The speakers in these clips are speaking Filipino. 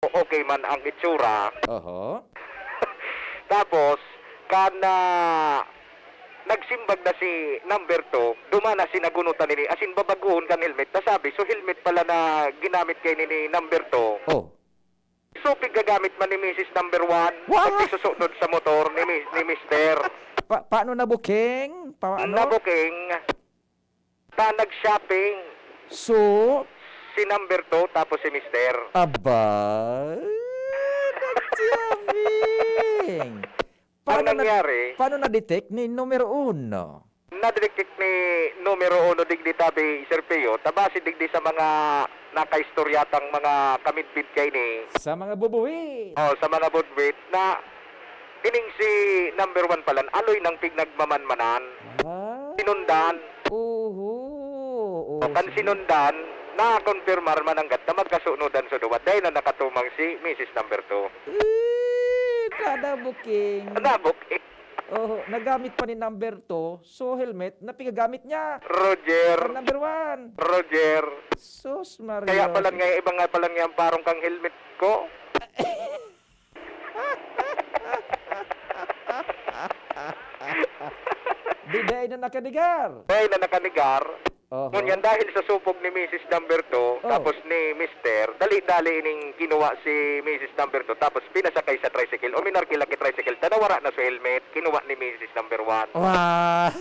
okay man ang itsura. Oho. Tapos, kana nagsimbag na si number 2, dumana si nagunutan nini, asin babaguhon kan helmet. Tasabi, so helmet pala na ginamit kay nini number 2. Oh. So, pigagamit man ni Mrs. number 1, Wow! pag susunod sa motor ni Mr. Paano na booking? Paano? Nabuking, ta nag-shopping, So, si number 2, tapos si Mr. abay, nagsabi. Ang nangyari, Paano na-detect ni numero 1? nadidikit ni numero 1 digdi tabi Sir Pio, tabasi digdi sa mga nakaistoryatang mga kamidbid kay ni, Sa mga bubuwi. sa mga budwit na kining si number 1 palan, aloy ng pignagmamanmanan, Ah, sinundan, oho. o kan sinundan, na-confirmar mananggat na magkasunodan sa duwa, dahil na nakatumang si Mrs. number 2. Kada booking. Nabuking, Oh, nagamit pa ni number 2, so helmet na pigagamit niya. Roger, Or number 1. Roger, Sus Mario. kaya palan nga, iba nga palan nga ang parong kang helmet ko. Diday na nakadigar. Dahil na nakanigar, Oho. ngunyan dahil sa supog ni Mrs. number 2, tapos ni Mr., dali-dali ining kinuha si Mrs. number 2, tapos pinasakay sa tricycle, o minarkila ki tricycle, tanawara na sa helmet, kinuha ni Mrs. number 1. Wah.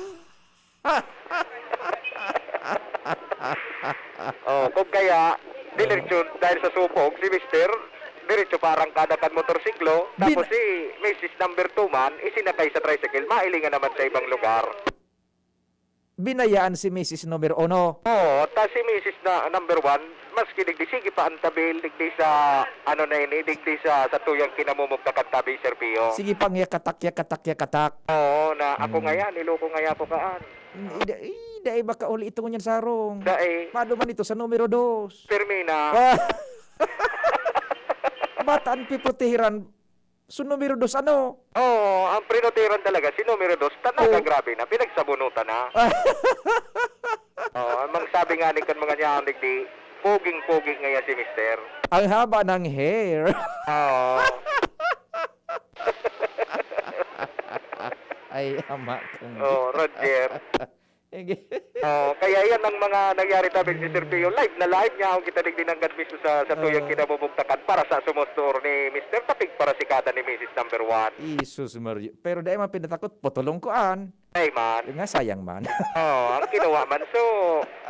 Kung kaya, diretso, dahil sa supog, si Mr., diretso parang kadakan motorsiklo, tapos si Mrs. number 2 man, isinakay sa tricycle, mailingan naman sa ibang lugar. Binayaan si Mrs. numero 1. Ta si Mrs. na number 1, maski digdi sige pa ang tabil, digdi sa, ano na ini, digdi sa tuyang kinamumugtakan tabi, Sir Pio. Sige pang yakatak. Na ako ngaya, niloko ngaya ko kaan. Dahil baka uli ito ngunyan sarong. Dai, Paano man ito sa numero 2? Permina, Bataan piprotehiran. So numero 2 ano? ang prinoteran talaga, si numero 2, tanaga Oh. grabe na, pinagsabunutan na. Ang sabi nga ni kan mga niyang digdi, puging-puging ngaya si Mister. Ang haba ng hair. Oo. Ay, ama kong. Roger. Kaya yan ang mga nangyari tabi si Sir Pio. Live na live niya ang kita digdi ng mismo sa tuyang kinabubugtakan para sa sumustor ni Mr. Tapig para si kada ni Mrs. number 1. Isus Mario. Pero dahil man pinatakot, potulong ko an. Ay man. Yung nga sayang man. Ang kinuha man. So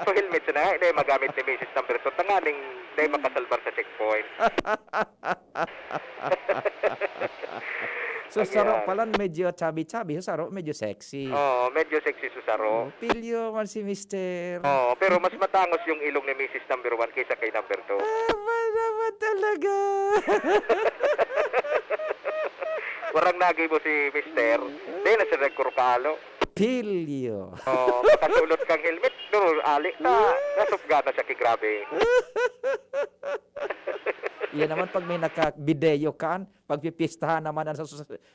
helmet na hindi magamit ni Mrs. number 2. Tanganing hindi makasalbar sa checkpoint. So saro palan medyo chubby-chubby. So saro medyo sexy. Medyo sexy susaro. Pilyo man si Mister. Pero mas matangos yung ilong ni Mrs. number 1 kaysa kay number 2. Naman talaga. Warang nagay mo si Mister. Hindi na siya nagkurkalo. Pilyo. Makasulot kang helmet. Duro, ali na. Nasupga na siya kigrabe. Yan naman pag may naka-video kan, pagpipistahan naman sa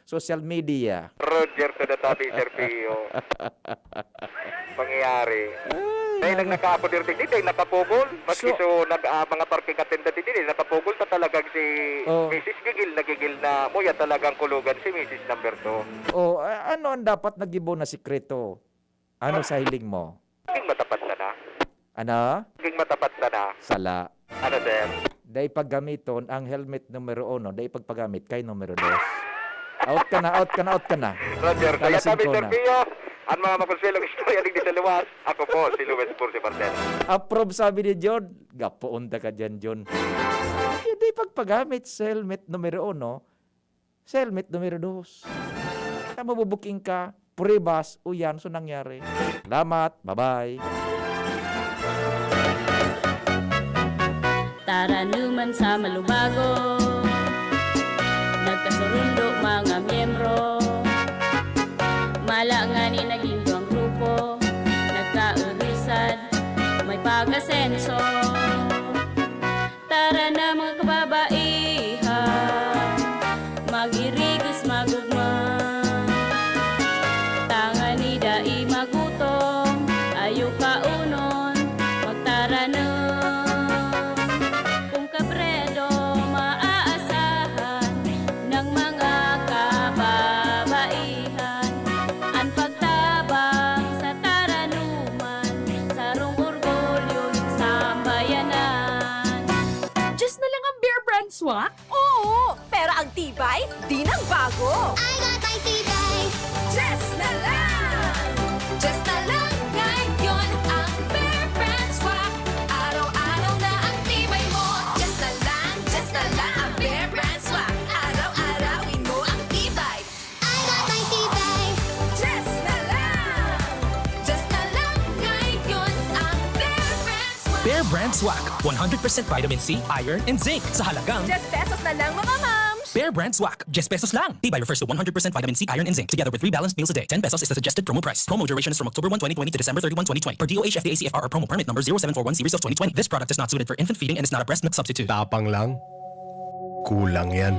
social media. Roger to the tabi, Sir Pio. Pangyayari. Dahil nang nakaapodir din, dahil nakapugol. Maski so, mga parking attendant din, nakapugol ta talagang si Mrs. Gigil na muya talagang kulugan si Mrs. number 2. Ano ang dapat nagibo na sikreto? Ano sa hiling mo? Naging matapat na na. Ano? Naging matapat na na. Sala. Ano, sir? Dahil paggamiton ang helmet numero 1, dahil pagpagamit kay numero 2. Out ka na. Roger, kaya Kalasin tabi, ko Sir na. Pio, ang mga makonselong istorya digdi sa luwas. Ako po, si Luis Pursi Martel. Approve sabi ni John. Gapoon ka dyan, John. Hindi pagpagamit sa helmet numero 1, sa helmet numero 2. Kaya mabubuking ka, puribas, uyan, so nangyari. Salamat, bye-bye. Taranuman sa Malubago, nagkasurundo mga miyembro, malangani naging duwang grupo, nagkaurisan, may pag-asenso. Tara na mga kababaihan, mag-irigos magugma, tangan ni dai magutom, ayo kaunon, magtara na. Kung kabredo, Swak? Oo, pero ang tibay, di nang bago. I got my tibay. Just na lang! Just na lang ngayon ang Bear Brand Swak. Araw-araw na ang tibay mo. Just na lang ang Bear Brand Swak. Araw-arawin mo ang tibay. I got my tibay. Just na lang ngayon ang Bear Brand Swak. Bear Brand Swak, 100% vitamin C, iron, and zinc sa halagang Just pesos na lang mga moms. Bear Brand Swak, just pesos lang. Tibay refers to 100% vitamin C, iron, and zinc, together with 3 balanced meals a day. 10 pesos is the suggested promo price. Promo duration is from October 1, 2020 to December 31, 2020. Per DOH FDA CFR or promo permit number 0741 series of 2020. This product is not suited for infant feeding and is not a breast milk substitute. Tapang lang. Kulang yan.